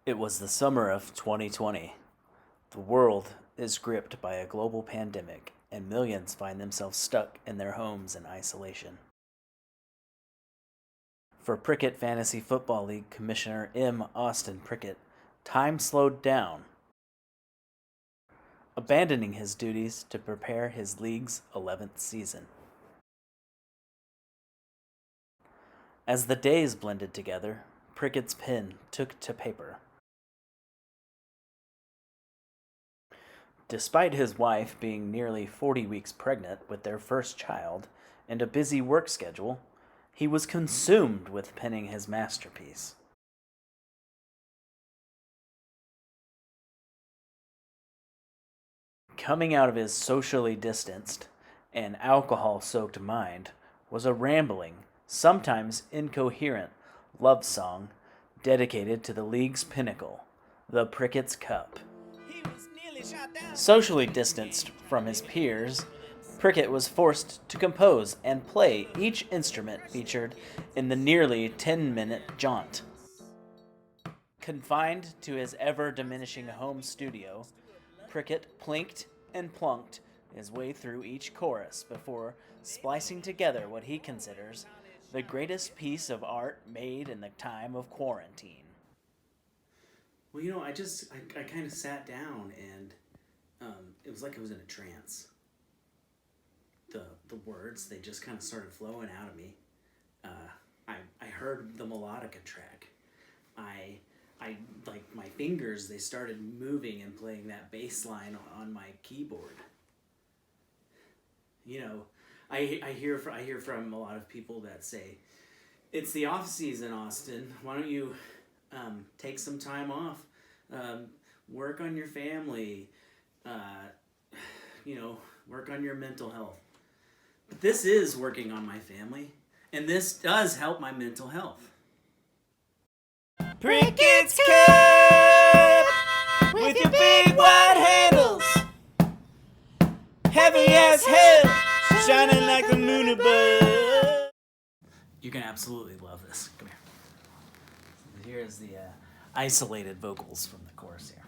It was the summer of 2020. The world is gripped by a global pandemic, and millions find themselves stuck in their homes in isolation. For Prickett Fantasy Football League Commissioner M. Austin Prickett, time slowed down, abandoning his duties to prepare his league's 11th season. As the days blended together, Prickett's pen took to paper. Despite his wife being nearly 40 weeks pregnant with their first child and a busy work schedule, he was consumed with penning his masterpiece. Coming out of his socially distanced and alcohol-soaked mind was a rambling, sometimes incoherent love song dedicated to the league's pinnacle, the Prickett's Cup. Socially distanced from his peers, Prickett was forced to compose and play each instrument featured in the nearly 10-minute jaunt. Confined to his ever-diminishing home studio, Prickett plinked and plunked his way through each chorus before splicing together what he considers the greatest piece of art made in the time of quarantine. Well, I kind of sat down and it was like I was in a trance. The words, they just kind of started flowing out of me. I heard the melodica track. I like my fingers, they started moving and playing that bass line on my keyboard. I hear from a lot of people that say, it's the off season, Austin. Why don't you take some time off, work on your family, work on your mental health. But this is working on my family, and this does help my mental health. Prickett's Cup with your big wide handles, heavy as hell, shining like the moon above. You're gonna absolutely love this. Come here. Here's the isolated vocals from the chorus here.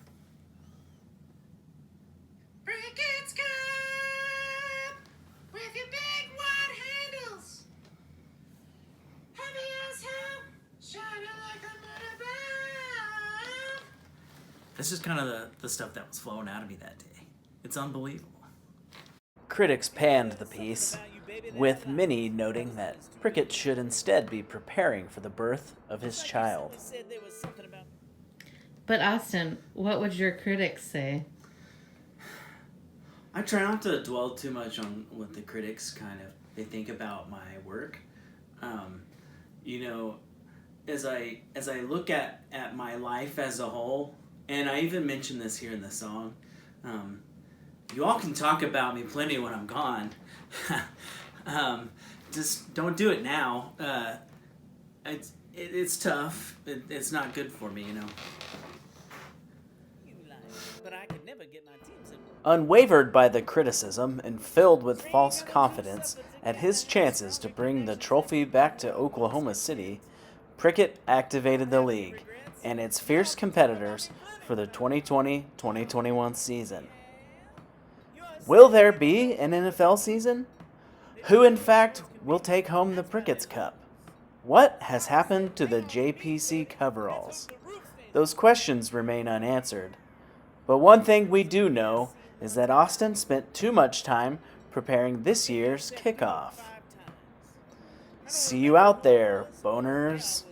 Prickett's Cup with your big wide handles, heavy as hell, shining like the moon above. That's just kind of the stuff that was flowing out of me that day. It's unbelievable. Critics panned the piece, with many noting that Prickett should instead be preparing for the birth of his child. But Austin, what would your critics say? I try not to dwell too much on what the critics they think about my work. As I look at my life as a whole, and I even mentioned this here in the song, you all can talk about me plenty when I'm gone. Just don't do it now. It's tough. It's not good for me, But I could never get my teams in. Unwavered by the criticism and filled with false confidence at his chances to bring the trophy back to Oklahoma City, Prickett activated the league and its fierce competitors for the 2020-2021 season. Will there be an NFL season? Who, in fact, will take home the Prickett's Cup? What has happened to the JPC coveralls? Those questions remain unanswered. But one thing we do know is that Austin spent too much time preparing this year's kickoff. See you out there, boners.